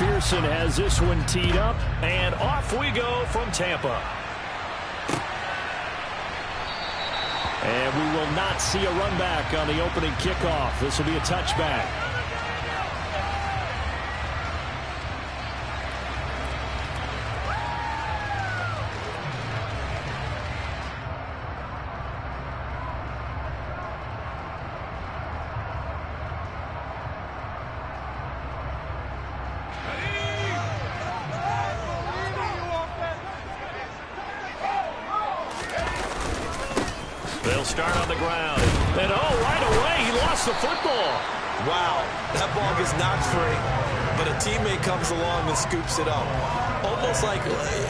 McPherson has this one teed up, and off we go from Tampa. And we will not see a run back on the opening kickoff. This will be a touchback. They'll start on the ground. And right away, he lost the football. Wow, that ball gets knocked free, but a teammate comes along and scoops it up.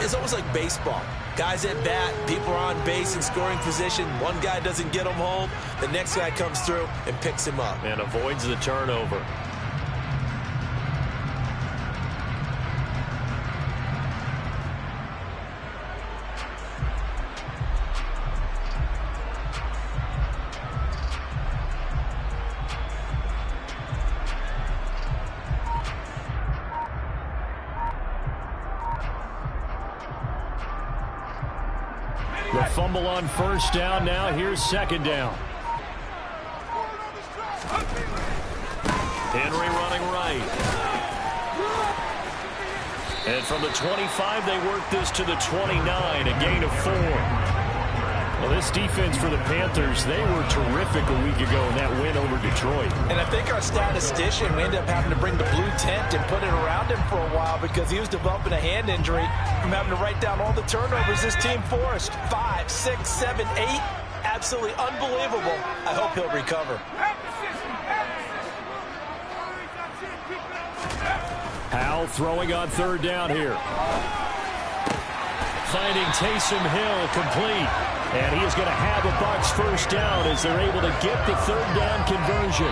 It's almost like baseball. Guys at bat, people are on base in scoring position. One guy doesn't get him home. The next guy comes through and picks him up. And avoids the turnover. The fumble on first down. Now here's second down. Henry running right. And from the 25, they work this to the 29, a gain of 4. Well, this defense for the Panthers, they were terrific a week ago in that win over Detroit. And I think our statistician, we ended up having to bring the blue tent and put it around him for a while because he was developing a hand injury from having to write down all the turnovers this team forced. 5, 6, 7, 8. Absolutely unbelievable. I hope he'll recover. Howell throwing on third down here. Finding Taysom Hill complete. And he is going to have a Bucs first down as they're able to get the third down conversion.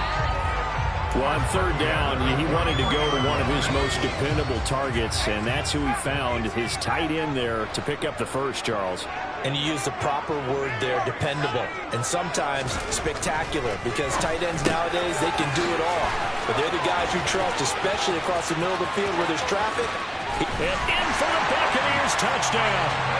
Well, on third down, he wanted to go to one of his most dependable targets, and that's who he found, his tight end there, to pick up the first, Charles. And you use the proper word there, dependable, and sometimes spectacular, because tight ends nowadays, they can do it all. But they're the guys you trust, especially across the middle of the field where there's traffic. And in for the Buccaneers, touchdown.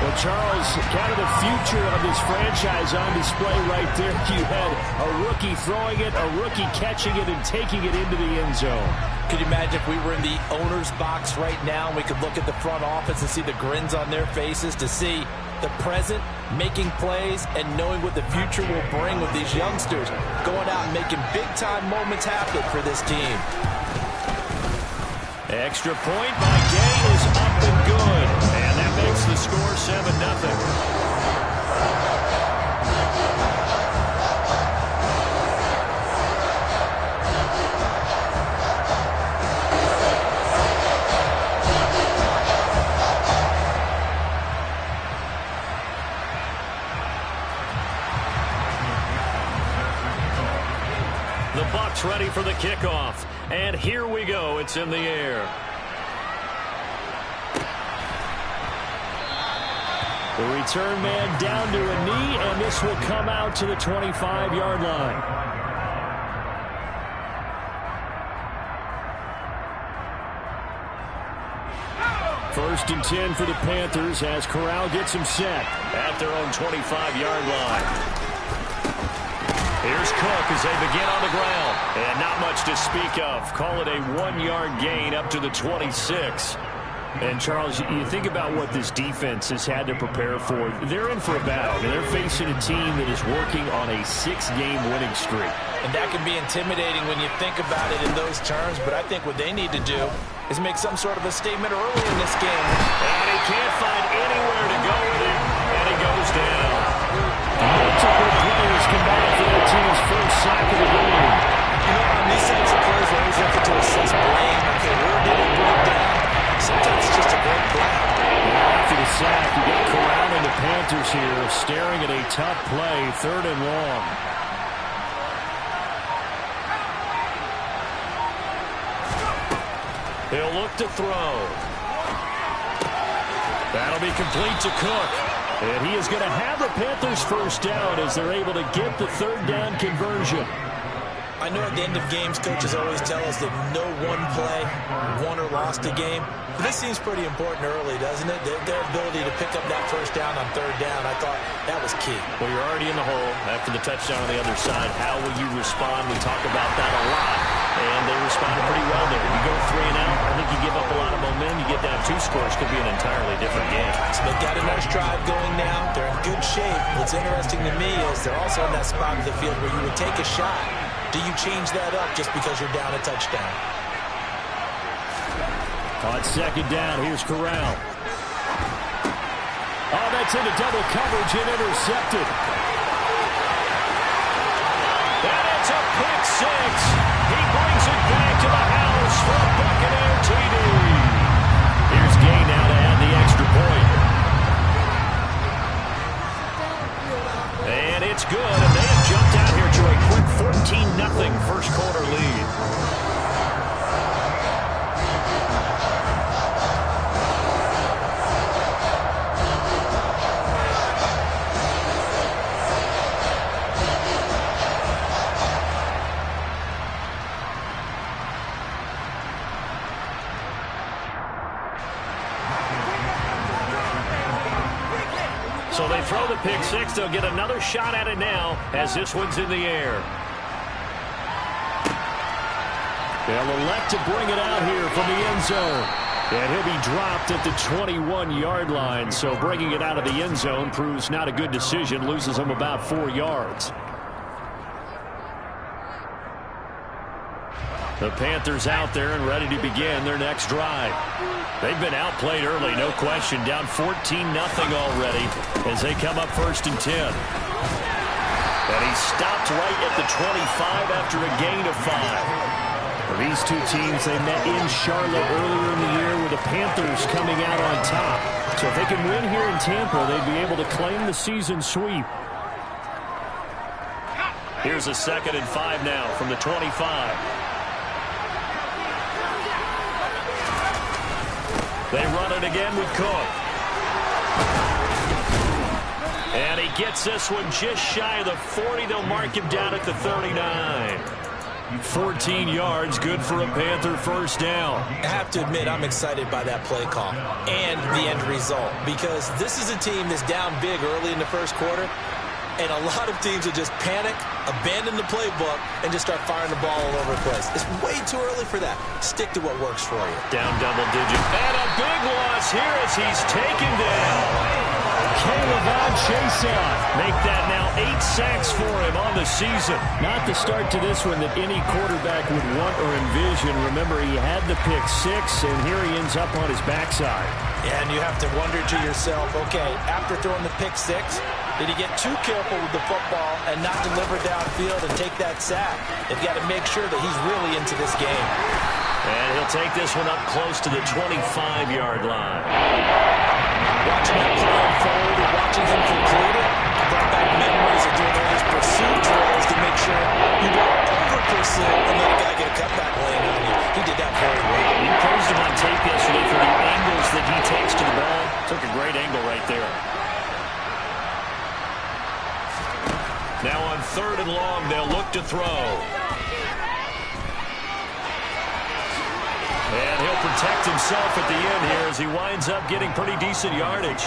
Well, Charles, kind of the future of this franchise on display right there. You had a rookie throwing it, a rookie catching it, and taking it into the end zone. Could you imagine if we were in the owner's box right now and we could look at the front office and see the grins on their faces, to see the present making plays and knowing what the future will bring with these youngsters going out and making big-time moments happen for this team. Extra point by Gay is up and good. And that makes the score 7-0. gets ready for the kickoff. And here we go. It's in the air. The return man down to a knee, and this will come out to the 25-yard line. First and 10 for the Panthers as Corral gets him set at their own 25-yard line. Here's Cook as they begin on the ground. And not much to speak of. Call it a 1-yard gain up to the 26. And, Charles, you think about what this defense has had to prepare for. They're in for a battle. I mean, they're facing a team that is working on a 6-game winning streak. And that can be intimidating when you think about it in those terms. But I think what they need to do is make some sort of a statement early in this game. And he can't find anywhere to go with it. And he goes down. Multiple players come back for their team's first sack of the game. You know, on these types of plays, we're always looking to assess blame. Okay, where did it break down? Sometimes it's just a great play. After the sack, you got Corral and the Panthers here staring at a tough play, 3rd and long. He'll look to throw. That'll be complete to Cook. And he is going to have the Panthers first down as they're able to get the 3rd down conversion. I know at the end of games, coaches always tell us that no one play won or lost a game. But this seems pretty important early, doesn't it? Their ability to pick up that first down on 3rd down, I thought that was key. Well, you're already in the hole after the touchdown on the other side. How will you respond? We talk about that a lot. And they responded pretty well there. You go 3 and out, I think you give up a lot of momentum. You get down 2 scores, could be an entirely different game. So they've got a nice drive going now. They're in good shape. What's interesting to me is they're also in that spot of the field where you would take a shot. Do you change that up just because you're down a touchdown? On 2nd down, here's Corral. Oh, that's into double coverage and intercepted. And it's a pick 6. He brings it back to the house for a Buccaneer TD. Here's Gay now to add the extra point. And it's good, and they have jumped out here to a quick 14-0 first quarter lead. So they throw the pick 6. They'll get another shot at it now as this one's in the air. They'll elect to bring it out here from the end zone. And he'll be dropped at the 21-yard line. So bringing it out of the end zone proves not a good decision. Loses him about 4 yards. The Panthers out there and ready to begin their next drive. They've been outplayed early, no question. Down 14-0 already as they come up 1st and 10. And he stopped right at the 25 after a gain of 5. For these two teams, they met in Charlotte earlier in the year with the Panthers coming out on top. So if they can win here in Tampa, they'd be able to claim the season sweep. Here's a 2nd and 5 now from the 25. They run it again with Cook. And he gets this one just shy of the 40. They'll mark him down at the 39. 14 yards, good for a Panther first down. I have to admit, I'm excited by that play call and the end result, because this is a team that's down big early in the first quarter, and a lot of teams will just panic, abandon the playbook, and just start firing the ball all over the place. It's way too early for that. Stick to what works for you. Down double digits. And a big loss here as he's taken down. Caleb Chason make that now 8 sacks for him on the season. Not the start to this one that any quarterback would want or envision. Remember, he had the pick 6, and here he ends up on his backside. Yeah, and you have to wonder to yourself, okay, after throwing the pick 6, did he get too careful with the football and not deliver downfield and take that sack? They've got to make sure that he's really into this game. And he'll take this one up close to the 25-yard line. Watching that play unfold and watching him conclude it brought back memories of doing all these pursuit drills to make sure you don't over-pursue and took a great angle right there. Now on 3rd and long, they'll look to throw. And he'll protect himself at the end here as he winds up getting pretty decent yardage.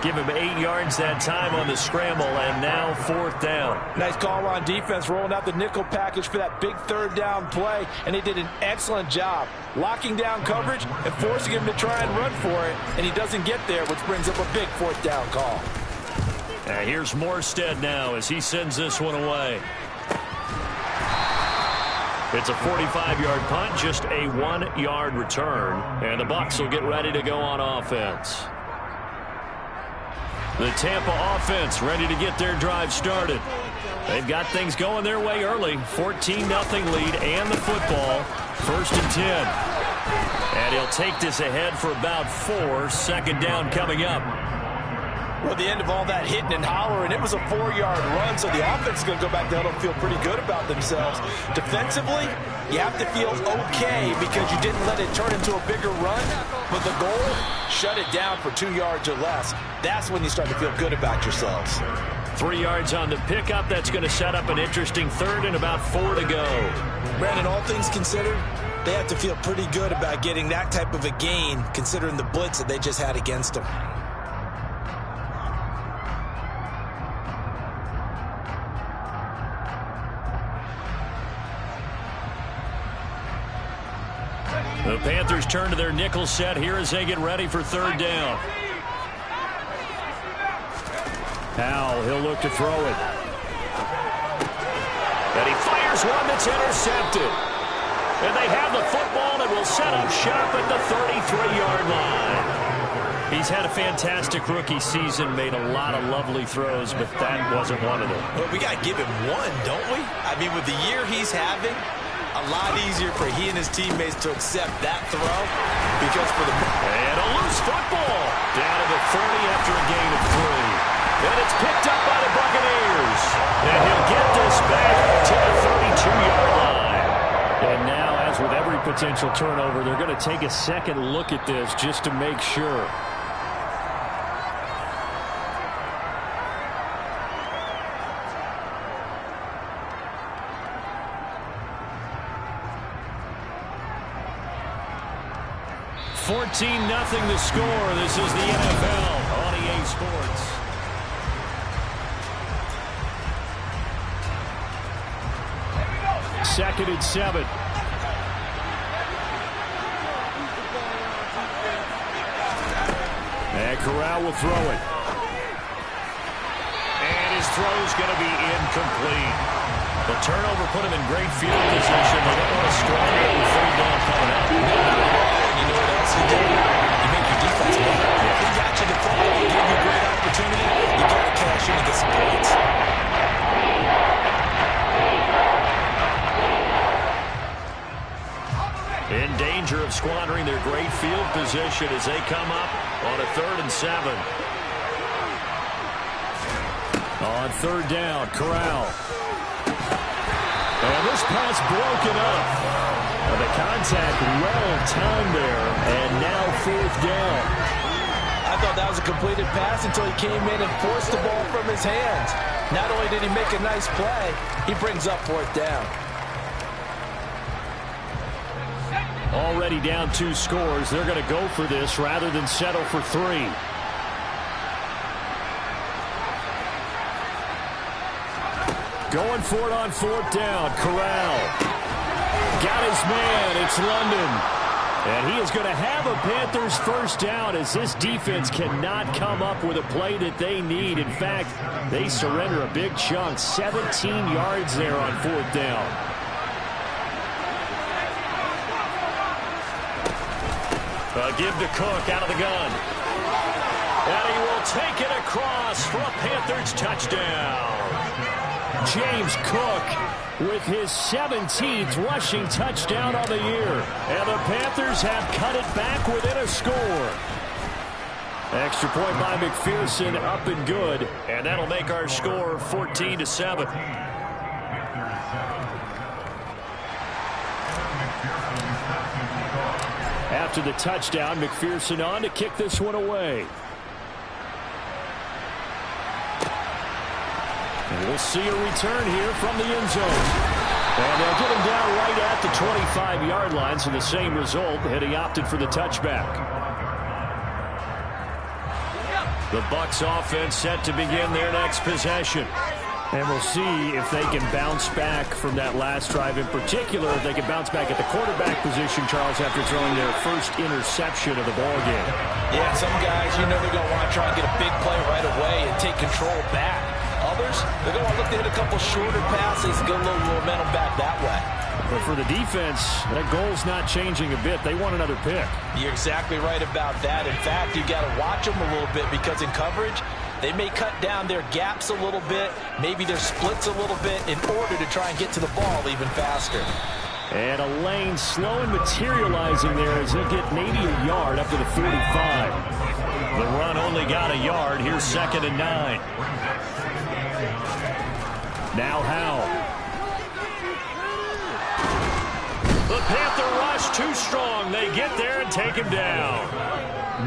Give him 8 yards that time on the scramble, and now 4th down. Nice call on defense, rolling out the nickel package for that big 3rd down play, and he did an excellent job locking down coverage and forcing him to try and run for it, and he doesn't get there, which brings up a big 4th down call. Here's Morstead now as he sends this one away. It's a 45-yard punt, just a 1-yard return, and the Bucs will get ready to go on offense. The Tampa offense ready to get their drive started. They've got things going their way early. 14-0 lead and the football. 1st and 10. And he'll take this ahead for about 4. 2nd down coming up. Well, the end of all that hitting and hollering, it was a 4-yard run, so the offense is going to go back down and feel pretty good about themselves. Defensively, you have to feel okay because you didn't let it turn into a bigger run, but the goal, shut it down for 2 yards or less. That's when you start to feel good about yourselves. 3 yards on the pickup. That's going to set up an interesting 3rd and about 4 to go. Brandon, all things considered, they have to feel pretty good about getting that type of a gain considering the blitz that they just had against them. The Panthers turn to their nickel set here as they get ready for 3rd down. Powell, he'll look to throw it. And he fires one that's intercepted. And they have the football and will set up shop at the 33-yard line. He's had a fantastic rookie season, made a lot of lovely throws, but that wasn't one of them. Well, we got to give him one, don't we? I mean, with the year he's having, a lot easier for he and his teammates to accept that throw because for the... And a loose football down to the 30 after a gain of 3. And it's picked up by the Buccaneers. And he'll get this back to the 32-yard line. And now, as with every potential turnover, they're going to take a second look at this just to make sure. $14-0 the score. This is the NFL on EA Sports. Second and 7. And Corral will throw it. And his throw's going to be incomplete. The turnover put him in great field position. They don't want to squander it with 3rd down coming up. You know what else you do? You make your defense better. He got you the football, give you a great opportunity. You got to cash in and get some points. In danger of squandering their great field position as they come up on a 3rd and 7. On 3rd down, Corral. And this pass broken up. And the contact well timed there, and now 4th down. I thought that was a completed pass until he came in and forced the ball from his hands. Not only did he make a nice play, he brings up 4th down. Already down 2 scores. They're going to go for this rather than settle for 3. Going for it on 4th down. Corral. Got his man. It's London. And he is going to have a Panthers 1st down as this defense cannot come up with a play that they need. In fact, they surrender a big chunk. 17 yards there on 4th down. Give to Cook out of the gun. And he will take it across for a Panthers touchdown. James Cook with his 17th rushing touchdown on the year. And the Panthers have cut it back within a score. Extra point by McPherson, up and good. And that'll make our score 14-7. After the touchdown, McPherson on to kick this one away. And we'll see a return here from the end zone. And they'll get him down right at the 25-yard line, so the same result, and he opted for the touchback. The Bucs offense set to begin their next possession. And we'll see if they can bounce back from that last drive. In particular, if they can bounce back at the quarterback position, Charles, after throwing their first interception of the ball game. Yeah, some guys, they're going to want to try and get a big play right away and take control back. Others, they're going to look to hit a couple shorter passes and get a little momentum back that way. But for the defense, that goal's not changing a bit. They want another pick. You're exactly right about that. In fact, you've got to watch them a little bit because in coverage, they may cut down their gaps a little bit, maybe their splits a little bit in order to try and get to the ball even faster. And a lane slow and materializing there as he'll get maybe a yard up to the 45. The run only got a yard. Here's 2nd and 9. Now Howell. The Panther rush too strong. They get there and take him down.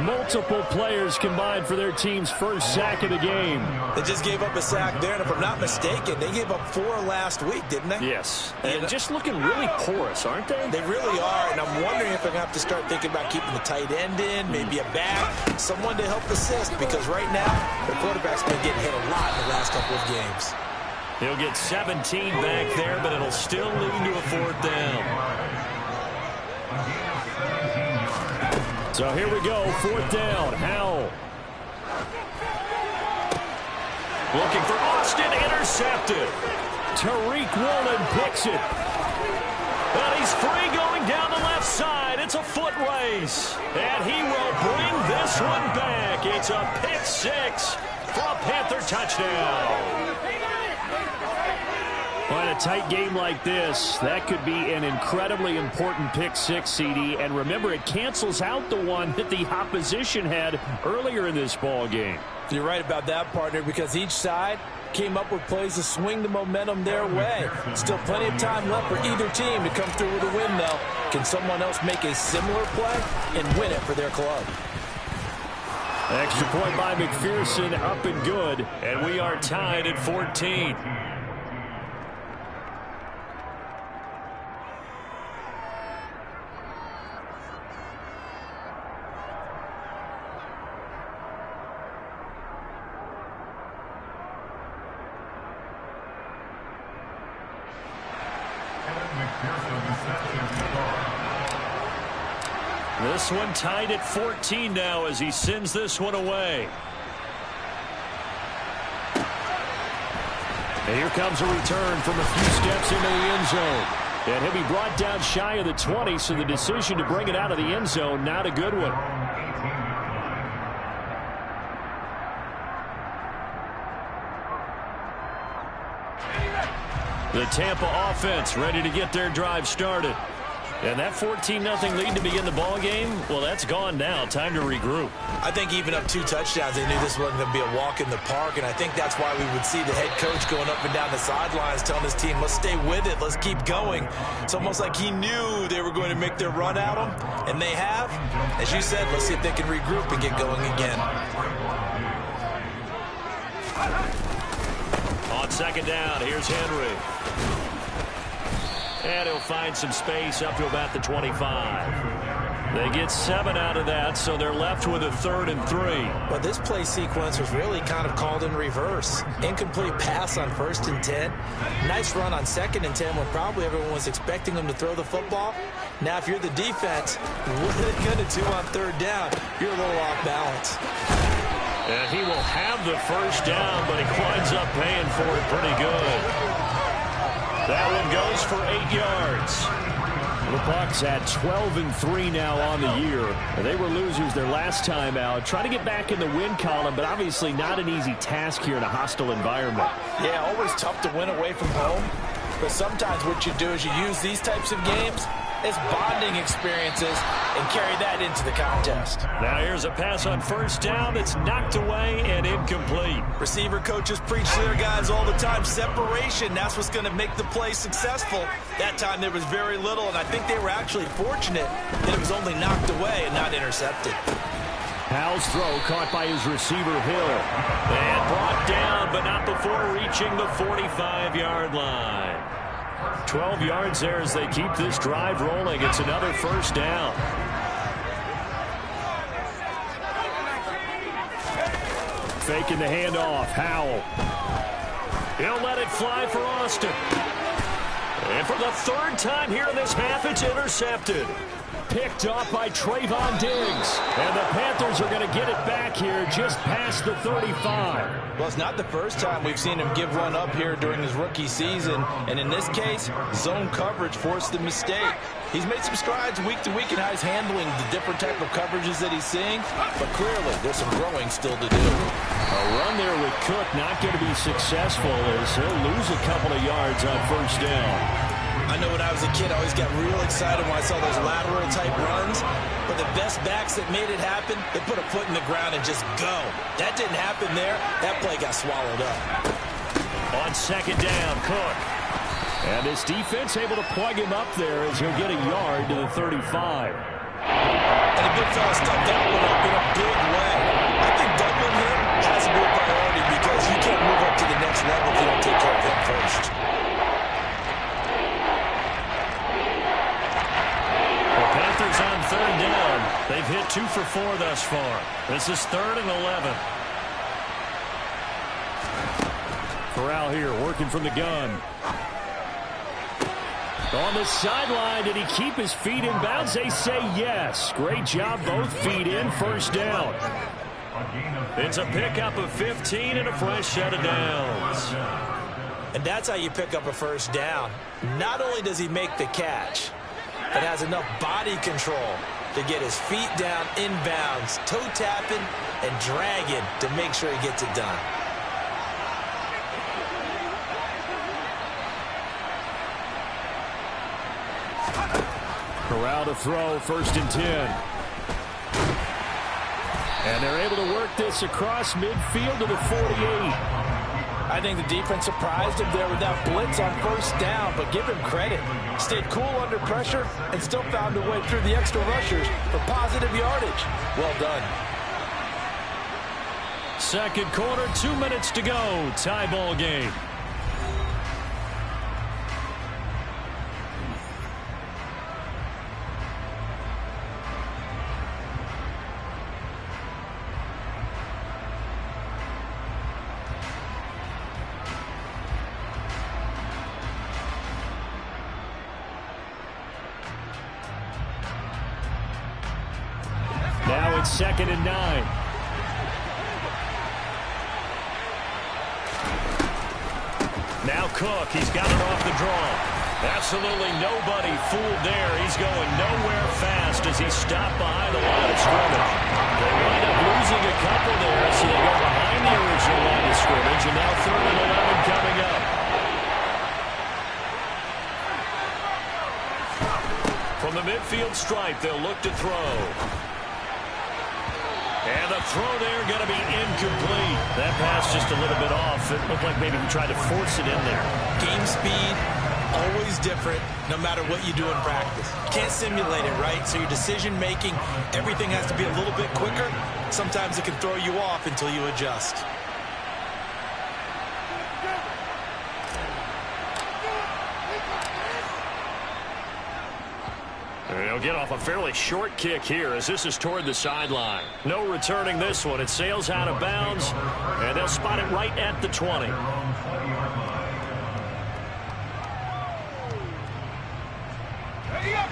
Multiple players combined for their team's first sack of the game. They just gave up a sack there, and if I'm not mistaken, they gave up 4 last week, didn't they? Yes. And just looking really porous, aren't they? They really are, and I'm wondering if they're going to have to start thinking about keeping the tight end in, maybe a back, someone to help assist, because right now, their quarterback's been getting hit a lot in the last couple of games. He'll get 17 back there, but it'll still lead to a 4th down. So here we go, 4th down. Howell. Looking for Austin, intercepted. Tariq Woolen picks it. But he's free going down the left side. It's a foot race. And he will bring this one back. It's a pick 6 for a Panther touchdown. Well, in a tight game like this, that could be an incredibly important pick 6, CD. And remember, it cancels out the one that the opposition had earlier in this ball game. You're right about that, partner, because each side came up with plays to swing the momentum their way. Still plenty of time left for either team to come through with a win, though. Can someone else make a similar play and win it for their club? Extra point by McPherson, up and good. And we are tied at 14. This one tied at 14 now as he sends this one away. And here comes a return from a few steps into the end zone. And he'll be brought down shy of the 20, so the decision to bring it out of the end zone, not a good one. The Tampa offense ready to get their drive started. And that 14-0 lead to begin the ball game, well, that's gone now. Time to regroup. I think even up 2 touchdowns, they knew this wasn't going to be a walk in the park, and I think that's why we would see the head coach going up and down the sidelines telling his team, let's stay with it, let's keep going. It's almost like he knew they were going to make their run at him, and they have. As you said, let's see if they can regroup and get going again. On 2nd down, here's Henry. And he'll find some space up to about the 25. They get 7 out of that, so they're left with a 3rd and 3. But this play sequence was really kind of called in reverse. Incomplete pass on 1st and 10. Nice run on 2nd and 10 when probably everyone was expecting them to throw the football. Now, if you're the defense, what are they going to do on 3rd down? You're a little off balance. And he will have the 1st down, but he winds up paying for it pretty good. That one goes for 8 yards. The Bucs at 12 and 3 now on the year. They were losers their last time out. Trying to get back in the win column, but obviously not an easy task here in a hostile environment. Yeah, always tough to win away from home. But sometimes what you do is you use these types of games as bonding experiences and carry that into the contest. Now here's a pass on 1st down that's knocked away and incomplete. Receiver coaches preach to their guys all the time. Separation, that's what's going to make the play successful. That time there was very little, and I think they were actually fortunate that it was only knocked away and not intercepted. Howell's throw caught by his receiver, Hill. And brought down, but not before reaching the 45-yard line. 12 yards there as they keep this drive rolling. It's another first down. Faking the handoff. Howell. He'll let it fly for Austin. And for the third time here in this half, it's intercepted. Picked off by Trayvon Diggs. And the Panthers are going to get it back here just past the 35. Well, it's not the first time we've seen him give one up here during his rookie season. And in this case, zone coverage forced the mistake. He's made some strides week to week in how he's handling the different type of coverages that he's seeing. But clearly, there's some growing still to do. A run there with Cook not going to be successful as he'll lose a couple of yards on first down. I know when I was a kid, I always got real excited when I saw those lateral-type runs. But the best backs that made it happen, they put a foot in the ground and just go. That didn't happen there. That play got swallowed up. On second down, Cook. And this defense able to plug him up there as he'll get a yard to the 35. And the big fella stuffed that one up in a big way. I think doubling him has to be a priority because you can't move up to the next level if you don't take care of him first. Panthers on third down. They've hit 2 for 4 thus far. This is 3rd and 11. Corral here working from the gun. On the sideline, did he keep his feet in bounds? They say yes. Great job, both feet in, first down. It's a pickup of 15 and a fresh set of downs. And that's how you pick up a first down. Not only does he make the catch, but has enough body control to get his feet down inbounds, toe tapping and dragging to make sure he gets it done. Corral to throw, 1st and 10. And they're able to work this across midfield to the 48. I think the defense surprised him there with that blitz on first down, but give him credit. Stayed cool under pressure and still found a way through the extra rushers for positive yardage. Well done. Second quarter, 2 minutes to go. Tie ball game. Now it's 2nd and 9. Now Cook, he's got it off the draw. Absolutely nobody fooled there. He's going nowhere fast as he's stopped behind the line of scrimmage. They wind up losing a couple there, so they go behind the original line of scrimmage, and now 3rd and 11 coming up. From the midfield stripe, they'll look to throw. And the throw there going to be incomplete. That pass just a little bit off. It looked like maybe he tried to force it in there. Game speed, always different, no matter what you do in practice. You can't simulate it, right? So your decision-making, everything has to be a little bit quicker. Sometimes it can throw you off until you adjust. They'll get off a fairly short kick here as this is toward the sideline. No returning this one. It sails out of bounds, and they'll spot it right at the 20.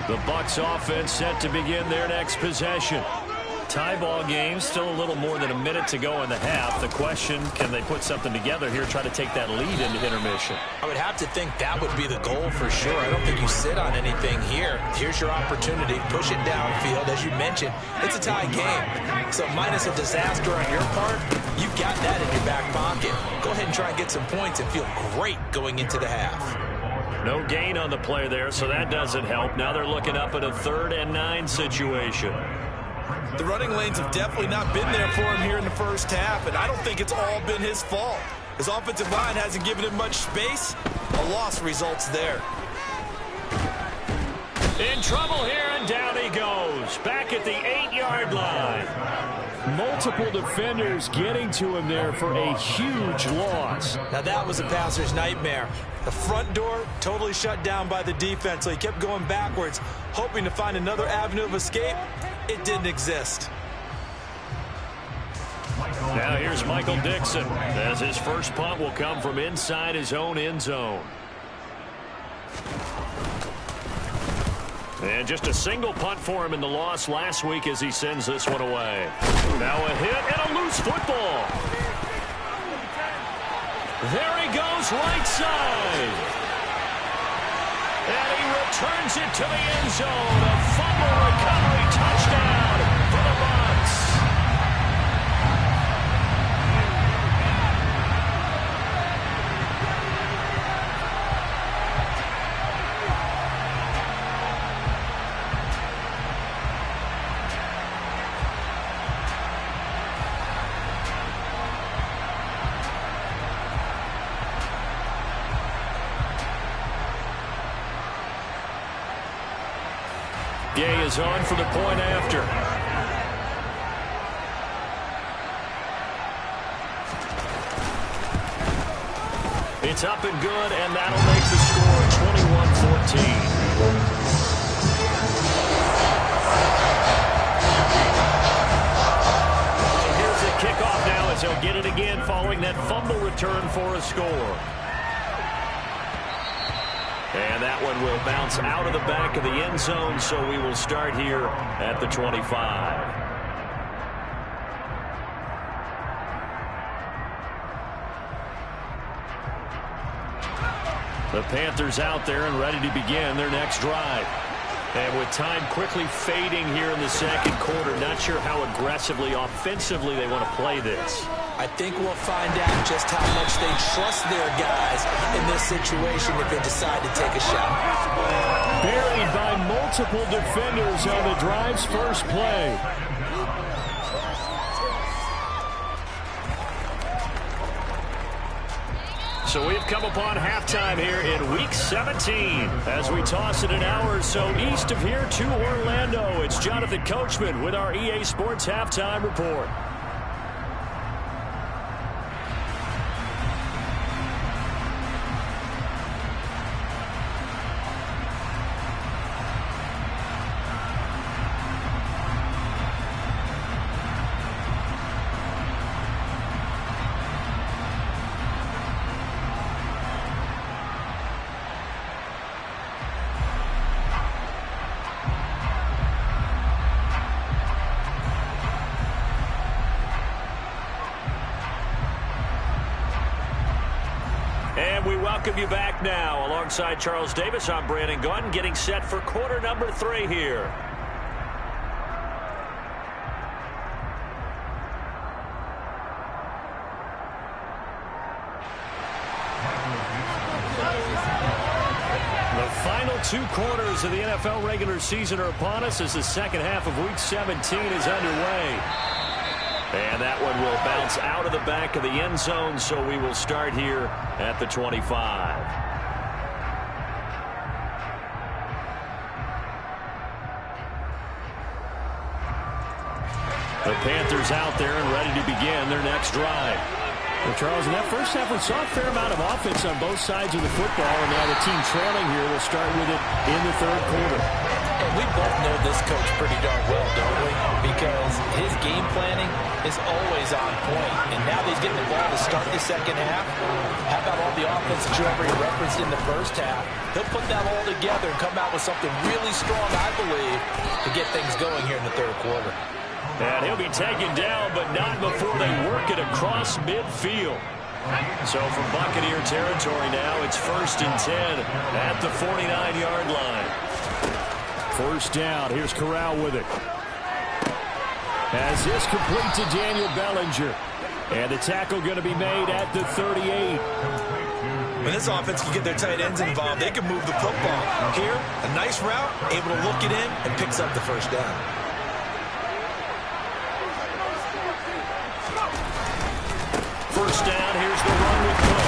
The Bucs offense set to begin their next possession. Tie ball game, still a little more than a minute to go in the half. The question, can they put something together here, try to take that lead into intermission? I would have to think that would be the goal for sure. I don't think you sit on anything here. Here's your opportunity. Push it downfield. As you mentioned, it's a tie game. So minus a disaster on your part, you've got that in your back pocket. Go ahead and try and get some points and feel great going into the half. No gain on the play there, so that doesn't help. Now they're looking up at a 3rd and 9 situation. The running lanes have definitely not been there for him here in the first half, and I don't think it's all been his fault. His offensive line hasn't given him much space. A loss results there. In trouble here, and down he goes. Back at the 8-yard line. multiple defenders getting to him there for a huge loss. Now that was a passer's nightmare. The front door totally shut down by the defense, so he kept going backwards, hoping to find another avenue of escape. It didn't exist. Now here's Michael Dixon as his first punt will come from inside his own end zone. And just a single punt for him in the loss last week as he sends this one away. Now a hit and a loose football. There he goes right side. And he returns it to the end zone. A fumble recovery touchdown for the Bucs. Gay is on for the point after. It's up and good, and that'll make the score 21-14. So here's the kickoff now as they'll get it again following that fumble return for a score. And that one will bounce out of the back of the end zone, so we will start here at the 25. The Panthers out there and ready to begin their next drive. And with time quickly fading here in the second quarter, not sure how aggressively, offensively they want to play this. I think we'll find out just how much they trust their guys in this situation if they decide to take a shot. Buried by multiple defenders on the drive's first play. So we've come upon halftime here in Week 17 as we toss it an hour or so east of here to Orlando. It's Jonathan Coachman with our EA Sports Halftime Report. And we welcome you back now. Alongside Charles Davis, I'm Brandon Gunn, getting set for quarter number 3 here. The final 2 quarters of the NFL regular season are upon us as the second half of Week 17 is underway. And that one will bounce out of the back of the end zone, so we will start here at the 25. The Panthers out there and ready to begin their next drive. Well, Charles, in that first half, we saw a fair amount of offense on both sides of the football, and now the team trailing here will start with it in the third quarter. And we both know this coach pretty darn well, don't we? Because his game planning is always on point. And now that he's getting the ball to start the second half, how about all the offense that you already referenced in the first half? He'll put that all together and come out with something really strong, I believe, to get things going here in the third quarter. And he'll be taken down, but not before they work it across midfield. So from Buccaneer territory now, it's 1st and 10 at the 49-yard line. First down. Here's Corral with it. As this complete to Daniel Bellinger. And the tackle going to be made at the 38. When this offense can get their tight ends involved, they can move the football. Here, a nice route, able to look it in, and picks up the first down. First down, here's the run with Cook.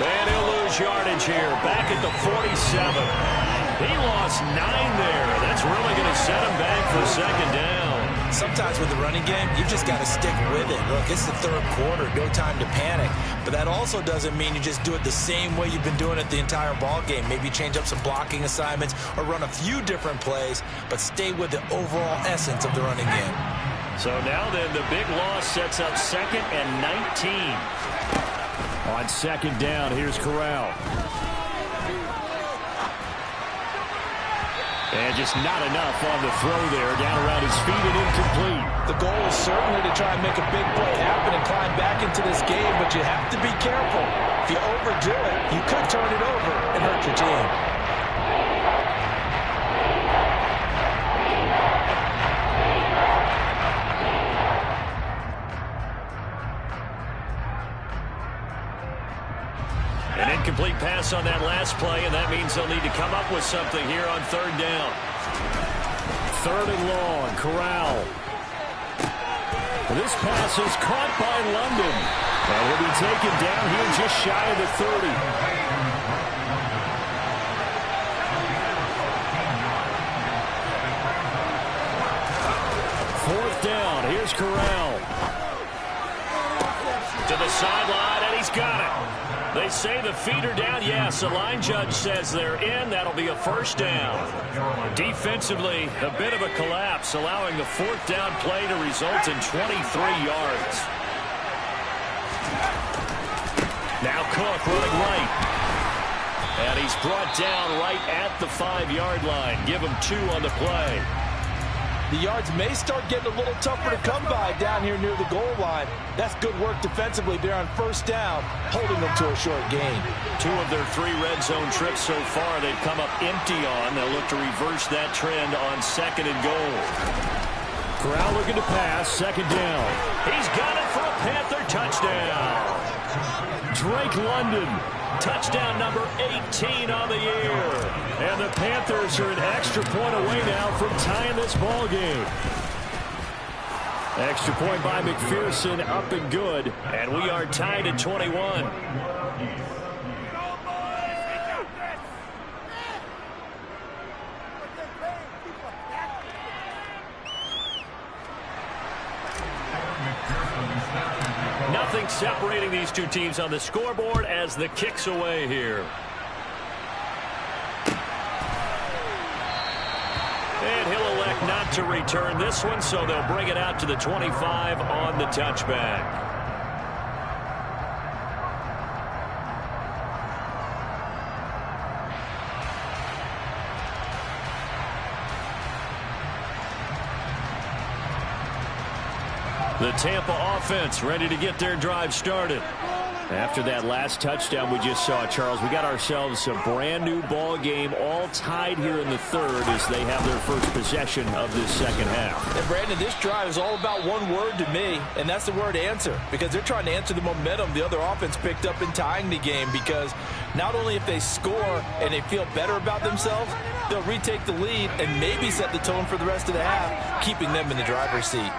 And he'll lose yardage here, back at the 47. He lost 9 there. That's really going to set him back for second down. Sometimes with the running game, you've just got to stick with it. Look, it's the third quarter, no time to panic. But that also doesn't mean you just do it the same way you've been doing it the entire ball game. Maybe change up some blocking assignments or run a few different plays, but stay with the overall essence of the running game. So now then, the big loss sets up 2nd and 19. On 2nd down, here's Corral. And just not enough on the throw there. Down around his feet and incomplete. The goal is certainly to try and make a big play happen and climb back into this game, but you have to be careful. If you overdo it, you could turn it over and hurt your team. An incomplete pass on that last play, and that means they'll need to come up with something here on 3rd down. 3rd and long, Corral. This pass is caught by London. And he'll be taken down here just shy of the 30. 4th down, here's Corral. To the sideline, and he's got it. They say the feet are down. Yes, the line judge says they're in. That'll be a 1st down. Defensively, a bit of a collapse, allowing the 4th down play to result in 23 yards. Now Cook running right. And he's brought down right at the 5-yard line. Give him 2 on the play. The yards may start getting a little tougher to come by down here near the goal line. That's good work defensively there on 1st down, holding them to a short gain. 2 of their 3 red zone trips so far they've come up empty on. They'll look to reverse that trend on 2nd and goal. Corral looking to pass, 2nd down. He's got it for a Panther touchdown. Drake London, touchdown number 18 on the year. And the Panthers are an extra point away now from tying this ball game. Extra point by McPherson, up and good. And we are tied at 21. Nothing separating these two teams on the scoreboard as the kick's away here. And he'll elect not to return this one, so they'll bring it out to the 25 on the touchback. The Tampa offense ready to get their drive started. After that last touchdown we just saw, Charles, we got ourselves a brand new ball game, all tied here in the 3rd as they have their first possession of this 2nd half. And Brandon, this drive is all about one word to me, and that's the word answer, because they're trying to answer the momentum the other offense picked up in tying the game, because not only if they score and they feel better about themselves, they'll retake the lead and maybe set the tone for the rest of the half, keeping them in the driver's seat.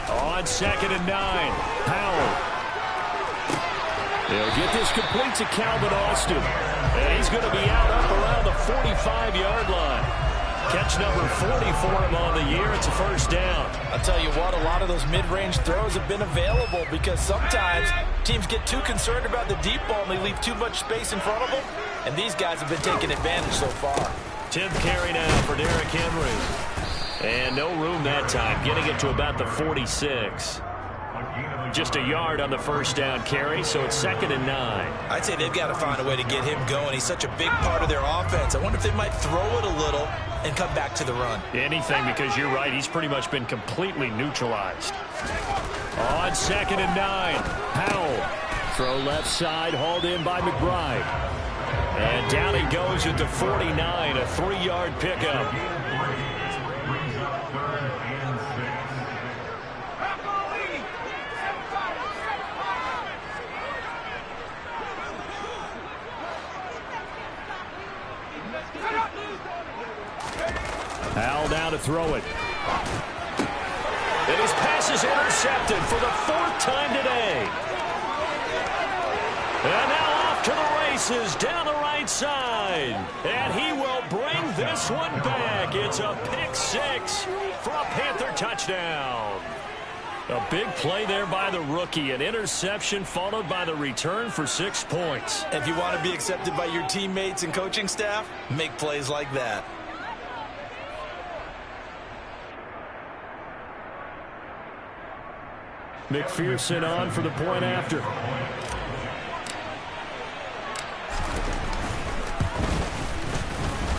On 2nd and 9, Powell. He'll get this complete to Calvin Austin. And he's going to be out up around the 45-yard line. Catch number 40 for him on the year. It's a 1st down. I'll tell you what, a lot of those mid-range throws have been available because sometimes teams get too concerned about the deep ball and they leave too much space in front of them. And these guys have been taking advantage so far. 10th carry now for Derrick Henry. And no room that time, getting it to about the 46. Just a yard on the 1st down carry, so it's 2nd and 9. I'd say they've got to find a way to get him going. He's such a big part of their offense. I wonder if they might throw it a little and come back to the run. Anything, because you're right, he's pretty much been completely neutralized. On 2nd and 9, Powell. Throw left side, hauled in by McBride. And down he goes at the 49, a 3-yard pickup. Powell now to throw it. And his pass is intercepted for the 4th time today. And now off to the races down the right side. And he will bring this one back. It's a pick six for a Panther touchdown. A big play there by the rookie. An interception followed by the return for 6 points. If you want to be accepted by your teammates and coaching staff, make plays like that. McPherson on for the point after.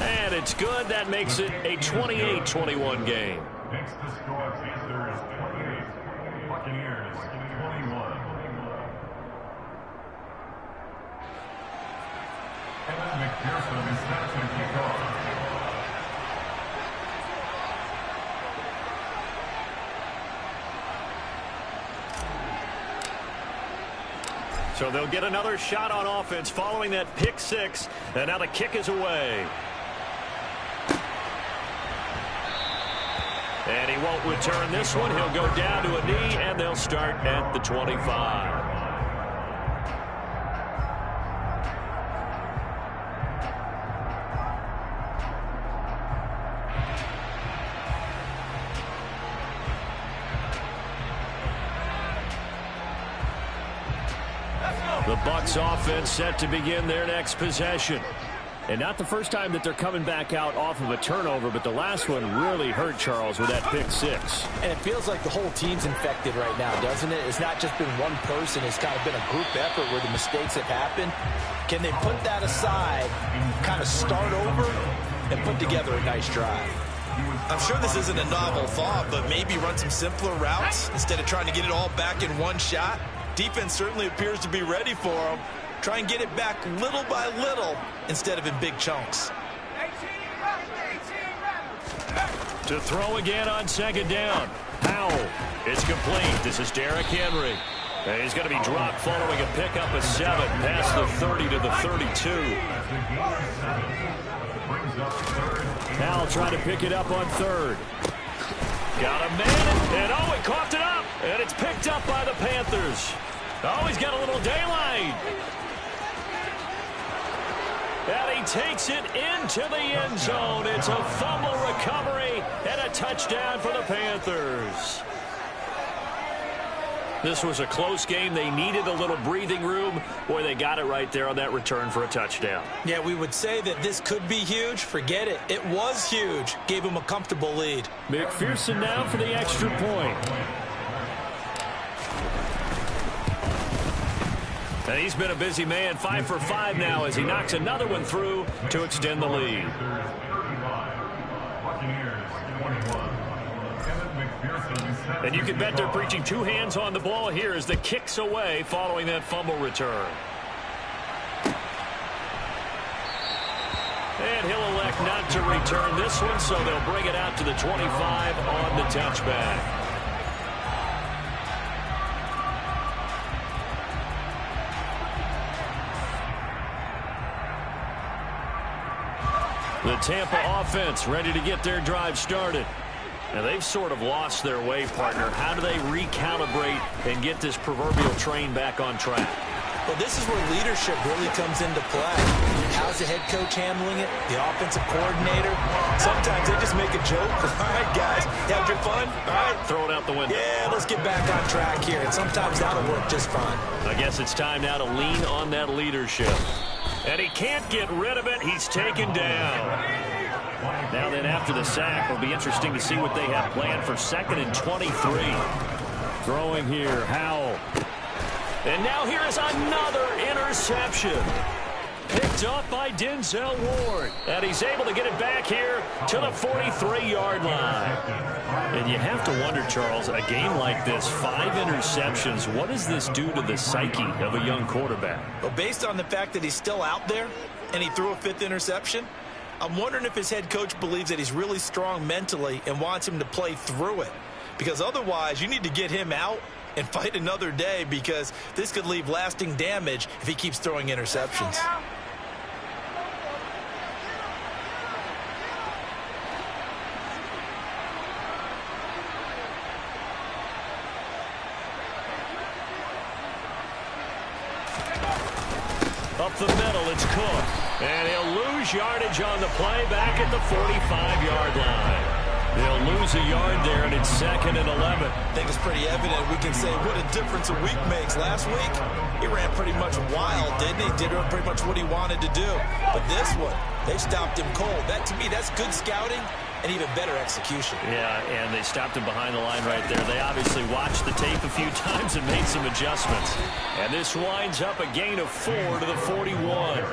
And it's good. That makes it a 28-21 game. Next to score Panthers 28, Buccaneers 21. Kevin McPherson is set to kick off. So they'll get another shot on offense following that pick six. And now the kick is away. And he won't return this one. He'll go down to a knee, and they'll start at the 25. The Bucs offense set to begin their next possession. And not the first time that they're coming back out off of a turnover, but the last one really hurt Charles with that pick six. And it feels like the whole team's infected right now, doesn't it? It's not just been one person. It's kind of been a group effort where the mistakes have happened. Can they put that aside, kind of start over, and put together a nice drive? I'm sure this isn't a novel thought, but maybe run some simpler routes instead of trying to get it all back in one shot. Defense certainly appears to be ready for them. Try and get it back little by little instead of in big chunks. To throw again on second down. Howell. It's complete. This is Derrick Henry. And he's going to be dropped following a pickup of 7 past the 30 to the 32. Howell trying to pick it up on third. Got a man, and oh, he coughed it up, and it's picked up by the Panthers. Oh, he's got a little daylight. And he takes it into the end zone. It's a fumble recovery and a touchdown for the Panthers. This was a close game. They needed a little breathing room. Boy, they got it right there on that return for a touchdown. Yeah, we would say that this could be huge. Forget it. It was huge. Gave him a comfortable lead. McPherson now for the extra point. And he's been a busy man, 5 for 5 now as he knocks another one through to extend the lead. And you can bet they're preaching 2 hands on the ball here as the kick's away following that fumble return. And he'll elect not to return this one, so they'll bring it out to the 25 on the touchback. The Tampa offense ready to get their drive started. Now, they've sort of lost their way, partner. How do they recalibrate and get this proverbial train back on track? Well, this is where leadership really comes into play. How's the head coach handling it? The offensive coordinator? Sometimes they just make a joke. All right, guys, had your fun? All right. Throw it out the window. Yeah, let's get back on track here. And sometimes that'll work just fine. I guess it's time now to lean on that leadership. And he can't get rid of it. He's taken down. Now then, after the sack, it'll be interesting to see what they have planned for 2nd and 23. Throwing here, Howell. And now here is another interception. Picked up by Denzel Ward. And he's able to get it back here to the 43-yard line. And you have to wonder, Charles, a game like this, 5 interceptions, what does this do to the psyche of a young quarterback? Well, based on the fact that he's still out there and he threw a 5th interception, I'm wondering if his head coach believes that he's really strong mentally and wants him to play through it. Because otherwise, you need to get him out and fight another day, because this could leave lasting damage if he keeps throwing interceptions. Up the middle, it's Cook. And he'll lose yardage on the play back at the 45-yard line. They'll lose a yard there, and it's 2nd and 11. I think it's pretty evident. We can say what a difference a week makes. Last week, he ran pretty much wild, didn't he? Did pretty much what he wanted to do. But this one, they stopped him cold. That, to me, that's good scouting and even better execution. Yeah, and they stopped him behind the line right there. They obviously watched the tape a few times and made some adjustments. And this winds up a gain of 4 to the 41.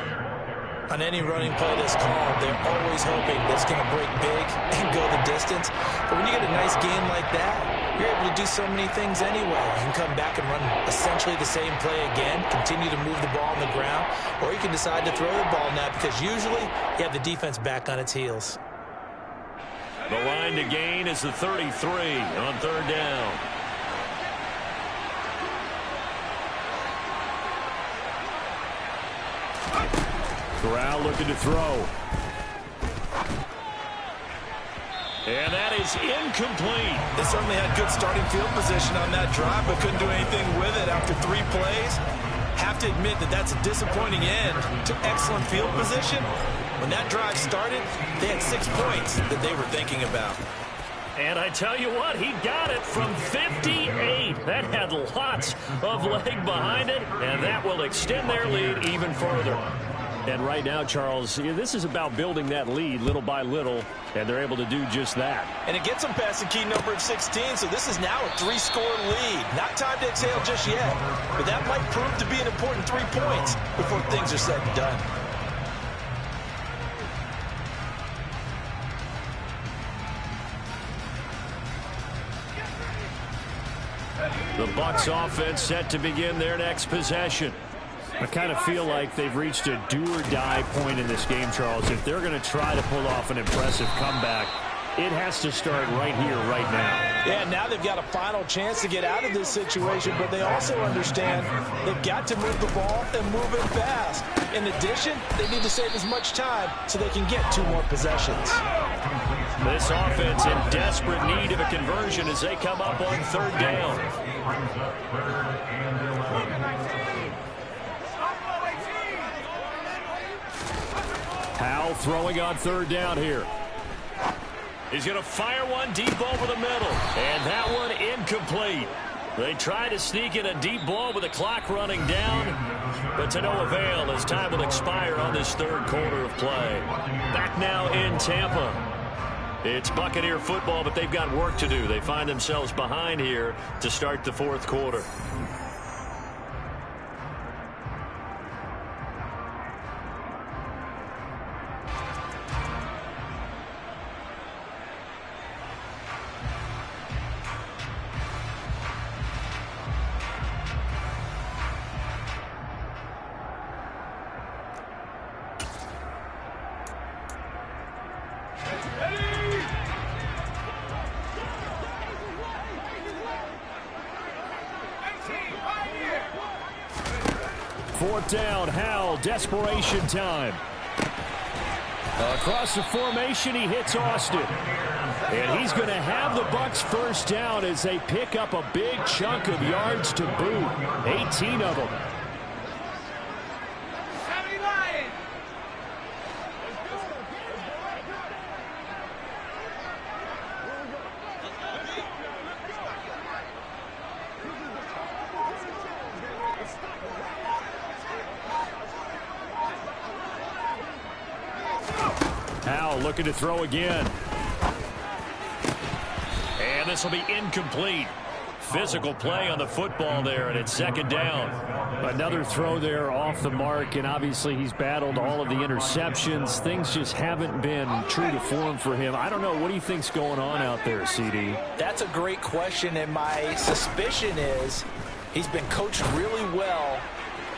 On any running play that's called, they're always hoping that it's going to break big and go the distance. But when you get a nice game like that, you're able to do so many things anyway. You can come back and run essentially the same play again, continue to move the ball on the ground, or you can decide to throw the ball now because usually you have the defense back on its heels. The line to gain is the 33 on 3rd down. Corral looking to throw. And that is incomplete. They certainly had good starting field position on that drive, but couldn't do anything with it after 3 plays. Have to admit that that's a disappointing end to excellent field position. When that drive started, they had 6 points that they were thinking about. And I tell you what, he got it from 58. That had lots of leg behind it, and that will extend their lead even further. And right now, Charles, this is about building that lead little by little, and they're able to do just that. And it gets them past the key number of 16, so this is now a 3-score lead. Not time to exhale just yet, but that might prove to be an important 3 points before things are said and done. The Bucs offense set to begin their next possession. I kind of feel like they've reached a do-or-die point in this game, Charles. If they're going to try to pull off an impressive comeback, it has to start right here, right now. Yeah, now they've got a final chance to get out of this situation, but they also understand they've got to move the ball and move it fast. In addition, they need to save as much time so they can get 2 more possessions. This offense in desperate need of a conversion as they come up on 3rd down. Powell throwing on 3rd down here. He's going to fire one deep over the middle. And that one incomplete. They try to sneak in a deep ball with the clock running down, but to no avail as time will expire on this 3rd quarter of play. Back now in Tampa. It's Buccaneer football, but they've got work to do. They find themselves behind here to start the 4th quarter. Fourth down, Howell, desperation time. Across the formation, he hits Austin. And he's going to have the Bucs first down as they pick up a big chunk of yards to boot. 18 of them. Howell looking to throw again. And this will be incomplete. Physical play on the football there, and it's 2nd down. Another throw there off the mark, and obviously he's battled all of the interceptions. Things just haven't been true to form for him. I don't know. What do you think's going on out there, CD? That's a great question, and my suspicion is he's been coached really well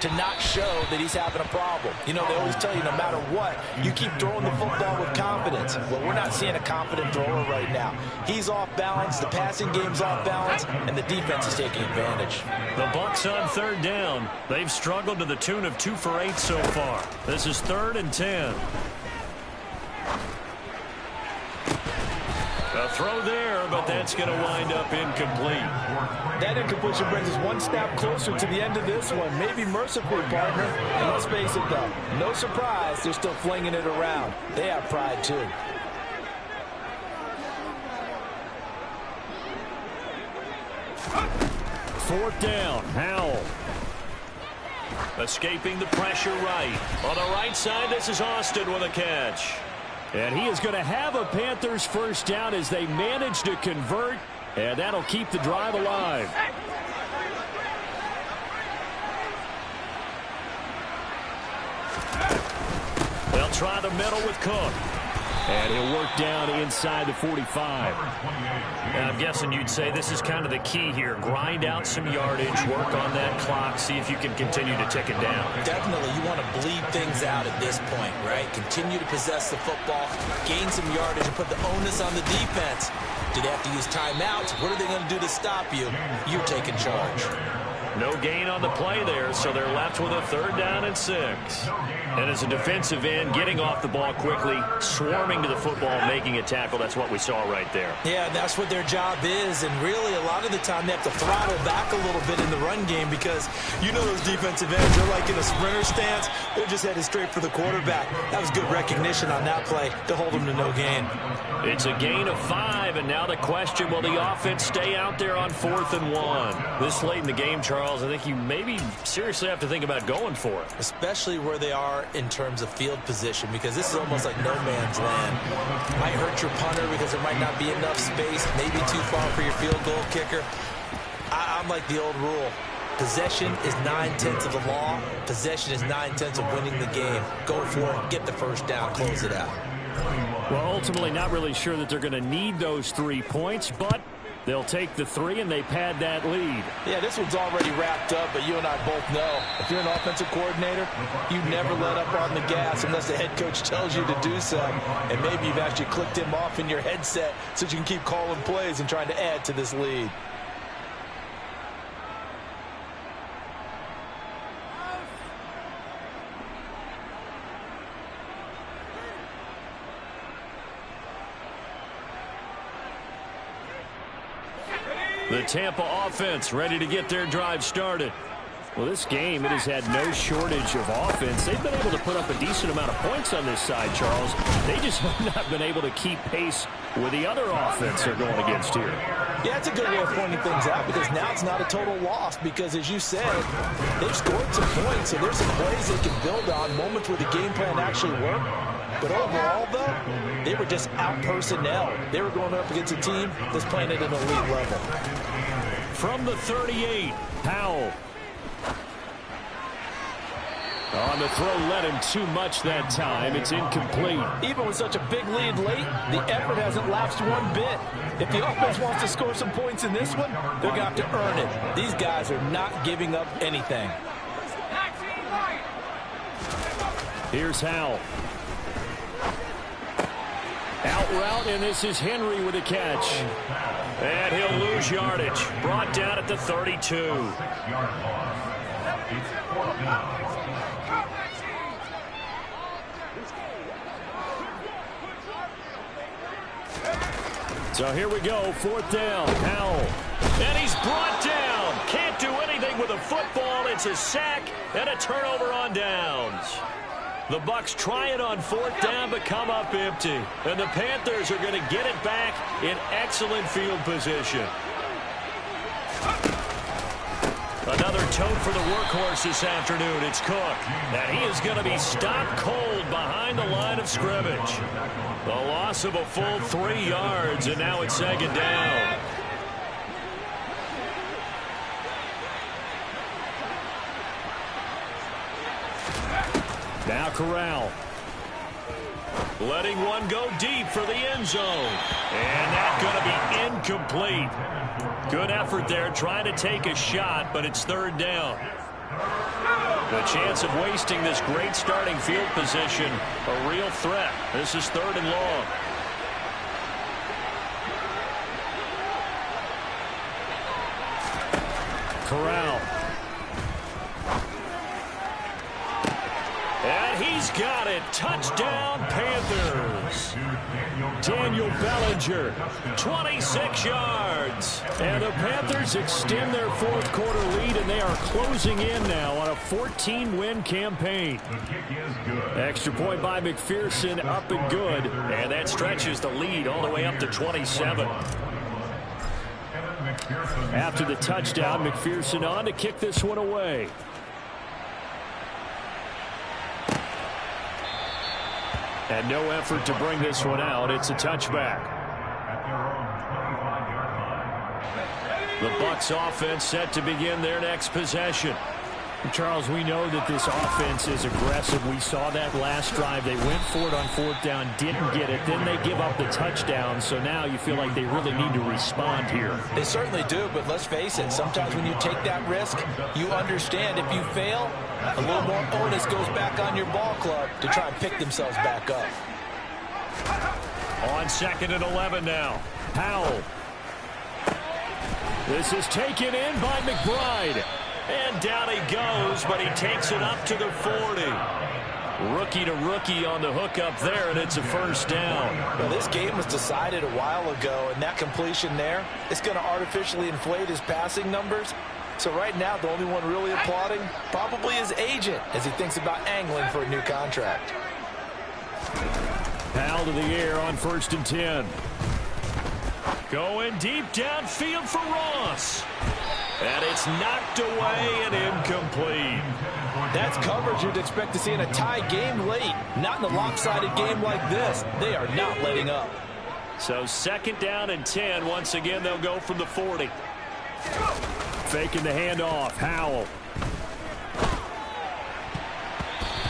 to not show that he's having a problem. You know, they always tell you no matter what, you keep throwing the football with confidence. Well, we're not seeing a confident thrower right now. He's off balance, the passing game's off balance, and the defense is taking advantage. The Bucs on 3rd down. They've struggled to the tune of 2 for 8 so far. This is 3rd and 10. A throw there, but that's going to wind up incomplete. That incompletion brings us one snap closer to the end of this one. Maybe mercifully, partner. And let's face it, though, no surprise, they're still flinging it around. They have pride, too. Fourth down, Howell. Escaping the pressure right. On the right side, this is Austin with a catch. And he is going to have a Panthers first down as they manage to convert, and that'll keep the drive alive. They'll try the middle with Cook. And he'll work down inside the 45. And I'm guessing you'd say this is kind of the key here. Grind out some yardage, work on that clock, see if you can continue to tick it down. Definitely, you want to bleed things out at this point, right? Continue to possess the football, gain some yardage, and put the onus on the defense. Do they have to use timeouts? What are they going to do to stop you? You're taking charge. No gain on the play there, so they're left with a 3rd down and 6. And as a defensive end, getting off the ball quickly, swarming to the football, making a tackle, that's what we saw right there. Yeah, that's what their job is, and really a lot of the time they have to throttle back a little bit in the run game because you know those defensive ends, they're like in a sprinter stance. They're just headed straight for the quarterback. That was good recognition on that play to hold them to no gain. It's a gain of 5, and now the question, will the offense stay out there on 4th and 1? This late in the game, Charles, I think you maybe seriously have to think about going for it. Especially where they are in terms of field position, because this is almost like no man's land. Might hurt your punter because there might not be enough space, maybe too far for your field goal kicker. I'm like the old rule. Possession is 9/10 of the law. Possession is 9/10 of winning the game. Go for it, get the first down, close it out. Well, ultimately not really sure that they're going to need those 3 points, but they'll take the 3 and they pad that lead. Yeah, this one's already wrapped up, but you and I both know if you're an offensive coordinator, you never let up on the gas unless the head coach tells you to do so. And maybe you've actually clicked him off in your headset so you can keep calling plays and trying to add to this lead. The Tampa offense ready to get their drive started. Well, this game, it has had no shortage of offense. They've been able to put up a decent amount of points on this side, Charles. They just have not been able to keep pace with the other offense they're going against here. Yeah, it's a good way of pointing things out because now it's not a total loss because, as you said, they've scored some points, and there's some plays they can build on, moments where the game plan actually worked. But overall, though, they were just out-personnel. They were going up against a team that's playing at an elite level. From the 38, Powell. On the throw, let him too much that time. It's incomplete. Even with such a big lead late, the effort hasn't lapsed one bit. If the offense wants to score some points in this one, they're going to have to earn it. These guys are not giving up anything. Here's Howell. Out route, and this is Henry with a catch. And he'll lose yardage. Brought down at the 32. So here we go, 4th down, Howell. And he's brought down. Can't do anything with a football. It's a sack and a turnover on downs. The Bucs try it on 4th down, but come up empty. And the Panthers are going to get it back in excellent field position. Another tote for the workhorse this afternoon. It's Cook. And he is going to be stopped cold behind the line of scrimmage. The loss of a full 3 yards, and now it's 2nd down. Now Corral. Letting one go deep for the end zone. And that's going to be incomplete. Good effort there trying to take a shot, but it's 3rd down. The chance of wasting this great starting field position, a real threat. This is 3rd and long. Corral. And he He's got it. Touchdown, Panthers. Daniel Bellinger, 26 yards. And the Panthers extend their fourth quarter lead, and they are closing in now on a 14-win campaign. Extra point by McPherson, up and good. And that stretches the lead all the way up to 27. After the touchdown, McPherson on to kick this one away. And no effort to bring this one out. It's a touchback. The Bucs offense set to begin their next possession. Charles, we know that this offense is aggressive. We saw that last drive. They went for it on fourth down, didn't get it. Then they give up the touchdown. So now you feel like they really need to respond here. They certainly do, but let's face it. Sometimes when you take that risk, you understand if you fail, a little more onus goes back on your ball club to try and pick themselves back up. On 2nd and 11 now. Howell. This is taken in by McBride. And down he goes, but he takes it up to the 40. Rookie to rookie on the hook up there, and it's a first down. Well, this game was decided a while ago, and that completion there is going to artificially inflate his passing numbers. So right now, the only one really applauding probably his agent as he thinks about angling for a new contract. Howell to the air on 1st and 10. Going deep downfield for Ross. And it's knocked away and incomplete. That's coverage you'd expect to see in a tie game late. Not in a lopsided game like this. They are not letting up. So 2nd down and 10. Once again, they'll go from the 40. Faking the handoff. Howell.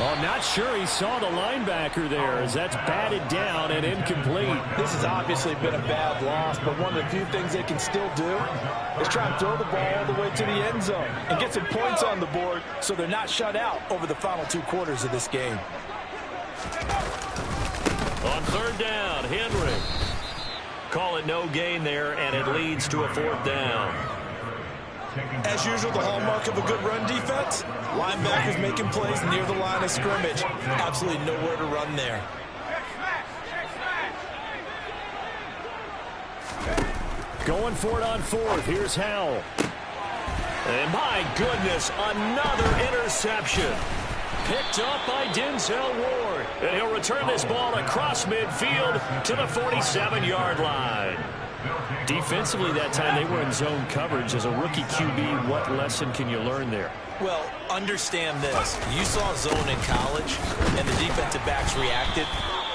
Oh, not sure he saw the linebacker there as that's batted down and incomplete. This has obviously been a bad loss, but one of the few things they can still do is try and throw the ball all the way to the end zone and get some points on the board so they're not shut out over the final 2 quarters of this game. On 3rd down, Henry. Call it no gain there, and it leads to a 4th down. As usual, the hallmark of a good run defense, linebackers making plays near the line of scrimmage. Absolutely nowhere to run there. Going for it on 4th. Here's Howell. And my goodness, another interception. Picked up by Denzel Ward. And he'll return this ball across midfield to the 47-yard line. Defensively that time, they were in zone coverage. As a rookie QB, what lesson can you learn there? Well, understand this. You saw zone in college, and the defensive backs reacted,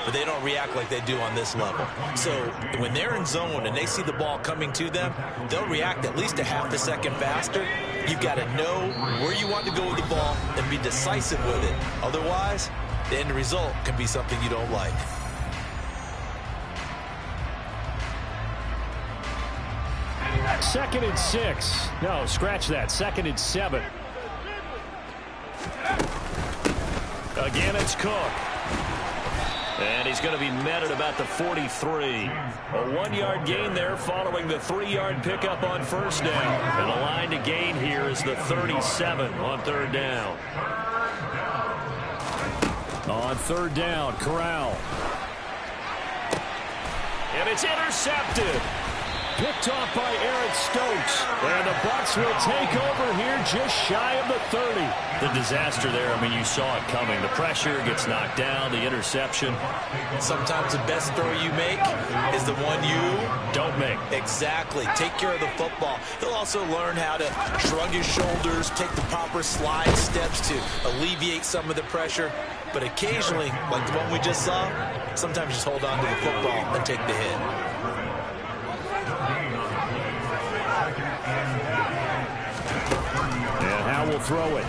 but they don't react like they do on this level. So when they're in zone and they see the ball coming to them, they'll react at least a half a second faster. You've got to know where you want to go with the ball and be decisive with it. Otherwise, the end result can be something you don't like. Second and 6. No, scratch that. 2nd and 7. Again, it's Cook. And he's going to be met at about the 43. A 1-yard gain there following the 3-yard pickup on 1st down. And the line to gain here is the 37 on 3rd down. On 3rd down, Corral. And it's intercepted. Picked off by Eric Stokes. And the Bucs will take over here just shy of the 30. The disaster there, I mean, you saw it coming. The pressure gets knocked down, the interception. Sometimes the best throw you make is the one you don't make. Exactly. Take care of the football. He'll also learn how to shrug his shoulders, take the proper slide steps to alleviate some of the pressure. But occasionally, like the one we just saw, sometimes just hold on to the football and take the hit. And Howell will throw it.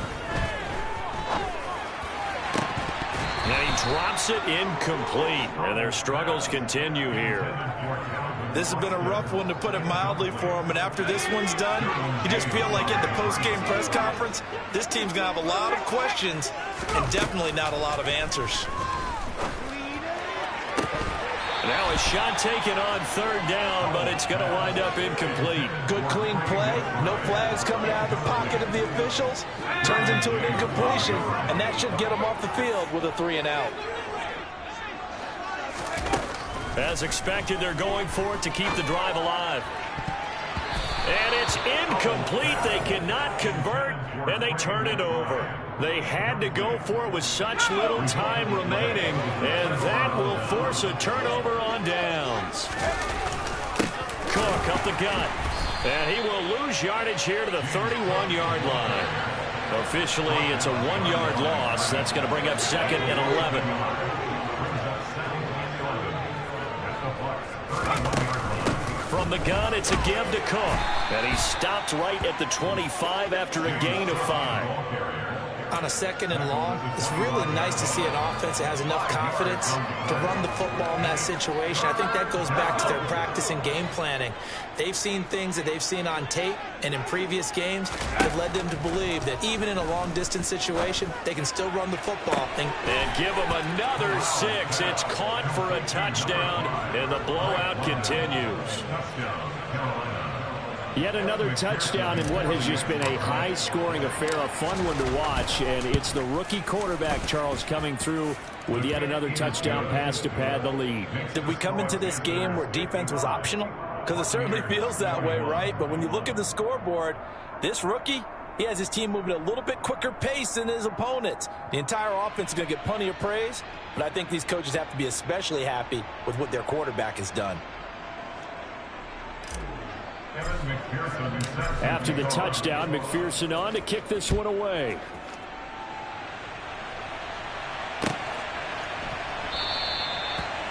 And he drops it incomplete. And their struggles continue here. This has been a rough one, to put it mildly, for him. And after this one's done, you just feel like at the post-game press conference, this team's going to have a lot of questions and definitely not a lot of answers. And Now a shot taken on third down, but it's going to wind up incomplete. Good, clean play. No flags coming out of the pocket of the officials. Turns into an incompletion, and that should get them off the field with a 3-and-out. As expected, they're going for it to keep the drive alive. And it's incomplete. They cannot convert, and they turn it over. They had to go for it with such little time remaining, and that will force a turnover on downs. Cook up the gut, and he will lose yardage here to the 31-yard line. Officially, it's a 1-yard loss. That's going to bring up 2nd and 11. From the gun, it's a give to Cook. And he stopped right at the 25 after a gain of 5. On a 2nd and long, it's really nice to see an offense that has enough confidence to run the football in that situation. I think that goes back to their practice and game planning. They've seen things that they've seen on tape and in previous games that led them to believe that even in a long-distance situation, they can still run the football. And give them another 6. It's caught for a touchdown, and the blowout continues. Yet another touchdown in what has just been a high-scoring affair, a fun one to watch. And it's the rookie quarterback, Charles, coming through with yet another touchdown pass to pad the lead. Did we come into this game where defense was optional? Because it certainly feels that way, right? But when you look at the scoreboard, this rookie, he has his team moving at a little bit quicker pace than his opponents. The entire offense is going to get plenty of praise, but I think these coaches have to be especially happy with what their quarterback has done. After the touchdown, McPherson on to kick this one away.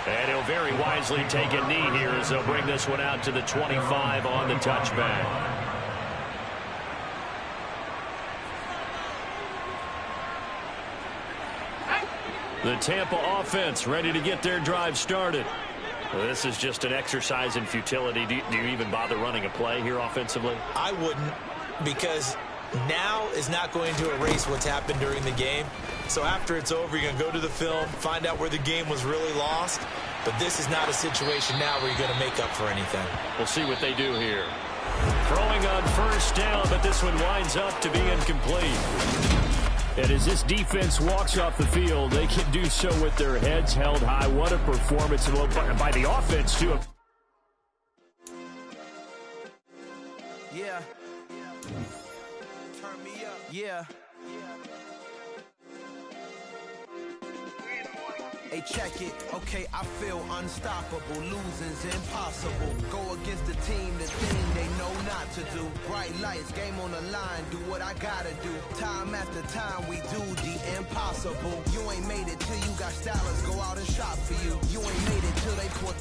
And he'll very wisely take a knee here as they'll bring this one out to the 25 on the touchback. The Tampa offense ready to get their drive started. Well, this is just an exercise in futility. Do you even bother running a play here offensively? I wouldn't, because now is not going to erase what's happened during the game. So after it's over, you're going to go to the film, find out where the game was really lost. But this is not a situation now where you're going to make up for anything. We'll see what they do here. Throwing on first down, but this one winds up to be incomplete. And as this defense walks off the field, they can do so with their heads held high. What a performance by the offense, too. Yeah. Turn me up. Yeah. Hey, check it. Okay, I feel unstoppable. Losing's impossible. Go against the team, the thing they know not to do. Bright lights, game on the line, do what I gotta do. Time after time, we do the impossible. You ain't made it till you got stylers go out and shop for you. You ain't made it till they put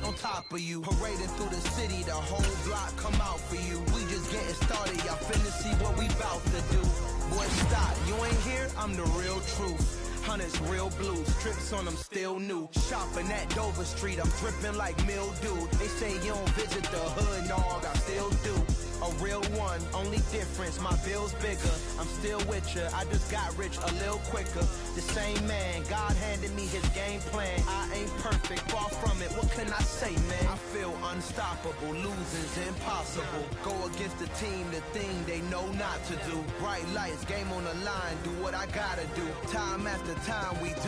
on top of you. Parading through the city, the whole block come out for you. We just getting started, y'all finna see what we bout to do. Boy, stop, you ain't here, I'm the real truth. Hunters, real blues, strips on them still new. Shopping at Dover Street, I'm dripping like mildew. They say you don't visit the hood, dog, I still do. A real one, only difference, my bill's bigger. I'm still with ya, I just got rich a little quicker. The same man, God handed me his game plan. I ain't perfect, far from it, what can I say, man? I feel unstoppable, losing's impossible. Go against the team, the thing they know not to do. Bright lights, game on the line, do what I gotta do. Time after time, we do